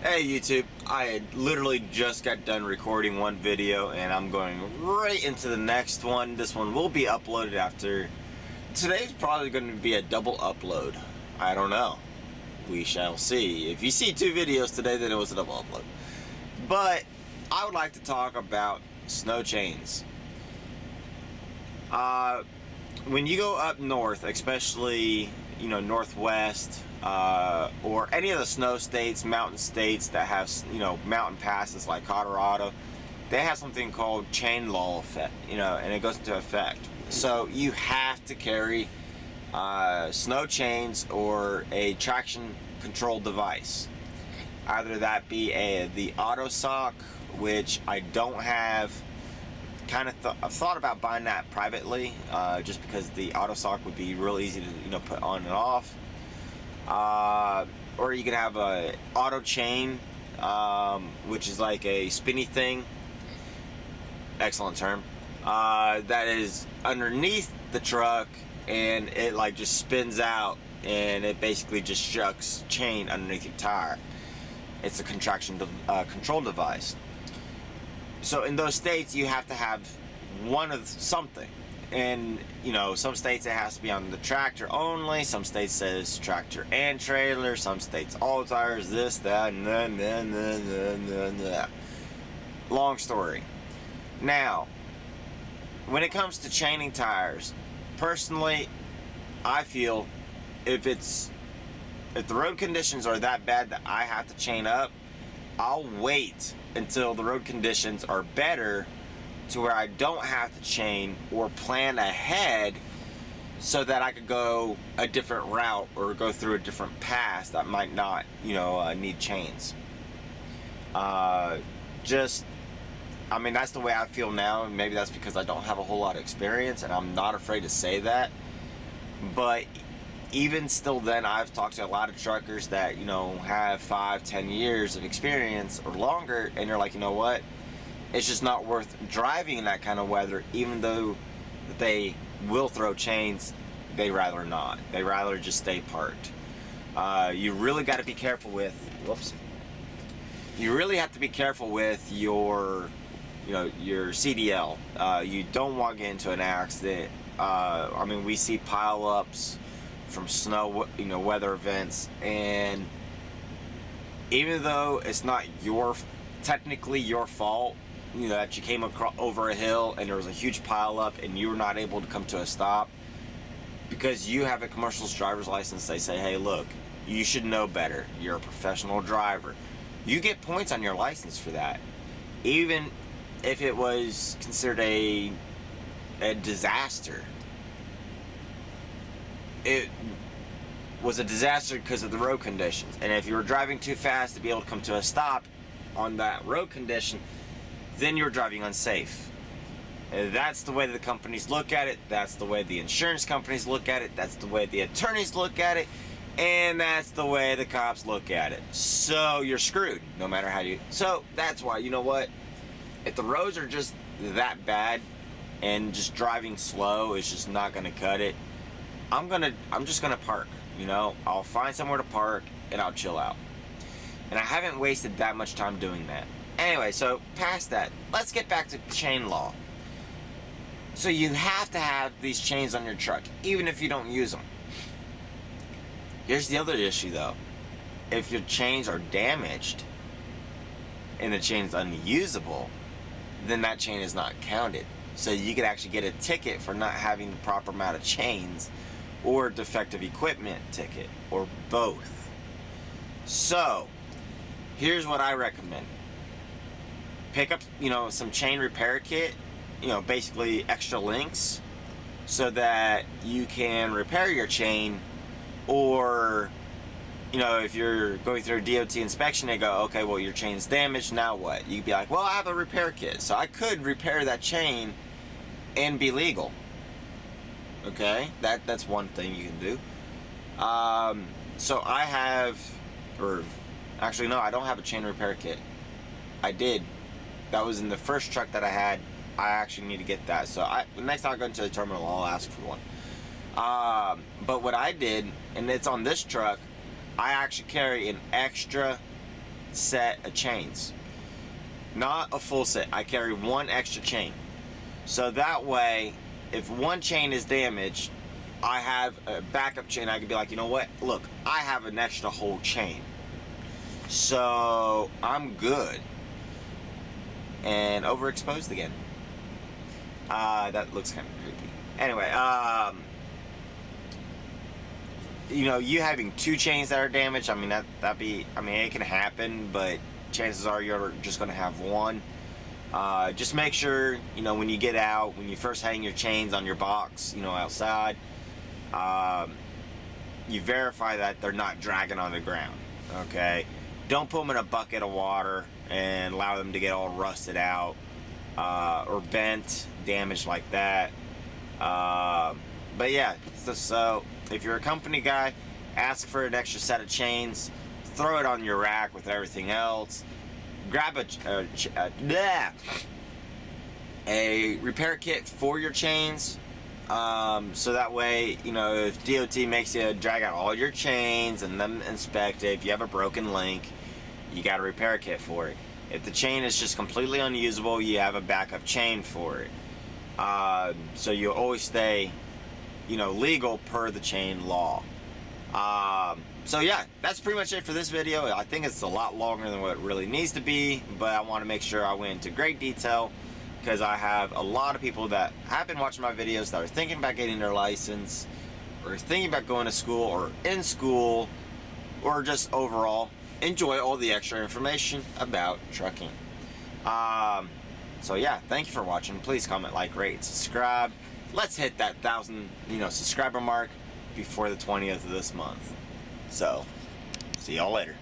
Hey YouTube, I had literally just got done recording one video and I'm going right into the next one. This one will be uploaded after. Today's probably going to be a double upload. I don't know. We shall see. If you see two videos today, then it was a double upload. But I would like to talk about snow chains. When you go up north, especially, northwest, or any of the snow states, mountain states that have, mountain passes like Colorado, they have something called chain law effect, and it goes into effect. So you have to carry snow chains or a traction control device. Either that be the auto sock, which I don't have. I've thought about buying that privately, just because the auto sock would be real easy to put on and off. Or you can have a auto chain, which is like a spinny thing. Excellent term. That is underneath the truck, and it like just spins out, and it basically just shucks chain underneath your tire. It's a contraction control device. So in those states, you have to have one of something. And, some states it has to be on the tractor only. Some states says tractor and trailer. Some states all tires, this, that, and then. Long story. Now, when it comes to chaining tires, personally, I feel if the road conditions are that bad that I have to chain up, I'll wait until the road conditions are better to where I don't have to chain or plan ahead so that I could go a different route or go through a different pass that might not, need chains. That's the way I feel now. Maybe that's because I don't have a whole lot of experience, and I'm not afraid to say that. But even still then, I've talked to a lot of truckers that, have 5-10 years of experience or longer, and they're like, you know what? It's just not worth driving in that kind of weather, even though they will throw chains. They rather not. They rather just stay parked. You really got to be careful with, you really have to be careful with your CDL. You don't want to get into an accident. We see pile-ups from snow, weather events, and even though it's not technically your fault, that you came over a hill and there was a huge pile up and you were not able to come to a stop, because you have a commercial driver's license, they say, hey, look, you should know better. You're a professional driver. You get points on your license for that, even if it was considered a disaster. It was a disaster because of the road conditions, and if you were driving too fast to be able to come to a stop on that road condition, then you're driving unsafe. And that's the way the companies look at it. That's the way the insurance companies look at it. That's the way the attorneys look at it, and that's the way the cops look at it. So you're screwed no matter how you. So that's why, if the roads are just that bad and just driving slow is just not gonna cut it, I'm just gonna park. I'll find somewhere to park and I'll chill out. And I haven't wasted that much time doing that. Anyway, so past that, let's get back to chain law. So you have to have these chains on your truck, even if you don't use them. Here's the other issue though. If your chains are damaged and the chain is unusable, then that chain is not counted. So you could actually get a ticket for not having the proper amount of chains, or defective equipment ticket, or both. So here's what I recommend. Pick up, some chain repair kit, basically extra links, so that you can repair your chain. Or, if you're going through a DOT inspection, they go, okay, well, your chain's damaged, now what? You'd be like, well, I have a repair kit, so I could repair that chain and be legal. Okay, that's one thing you can do. So I have, I don't have a chain repair kit. I did. That was in the first truck that I had. I actually need to get that. So next time I go into the terminal, I'll ask for one. But what I did, and it's on this truck, I actually carry an extra set of chains. Not a full set. I carry one extra chain. So that way, if one chain is damaged, I have a backup chain. I can be like, you know what? Look, I have an extra whole chain. So I'm good. And overexposed again. That looks kind of creepy. Anyway, you know, you having two chains that are damaged, I mean, it can happen, but chances are you're just going to have one. Just make sure, you know, when you get out, when you first hang your chains on your box, you know, outside, you verify that they're not dragging on the ground, okay? Don't put them in a bucket of water and allow them to get all rusted out, or bent, damaged like that. But yeah, so if you're a company guy, ask for an extra set of chains, throw it on your rack with everything else, grab a repair kit for your chains, so that way, you know, if DOT makes you drag out all your chains and then inspect it, if you have a broken link, you got a repair kit for it. If the chain is just completely unusable, you have a backup chain for it. So you'll always stay, you know, legal per the chain law. So yeah, that's pretty much it for this video. I think it's a lot longer than what it really needs to be, but I want to make sure I went into great detail because I have a lot of people that have been watching my videos that are thinking about getting their license, or thinking about going to school, or in school, or just overall enjoy all the extra information about trucking. So yeah, thank you for watching. Please comment, like, rate, and subscribe. Let's hit that 1,000, subscriber mark before the 20th of this month. So, see y'all later.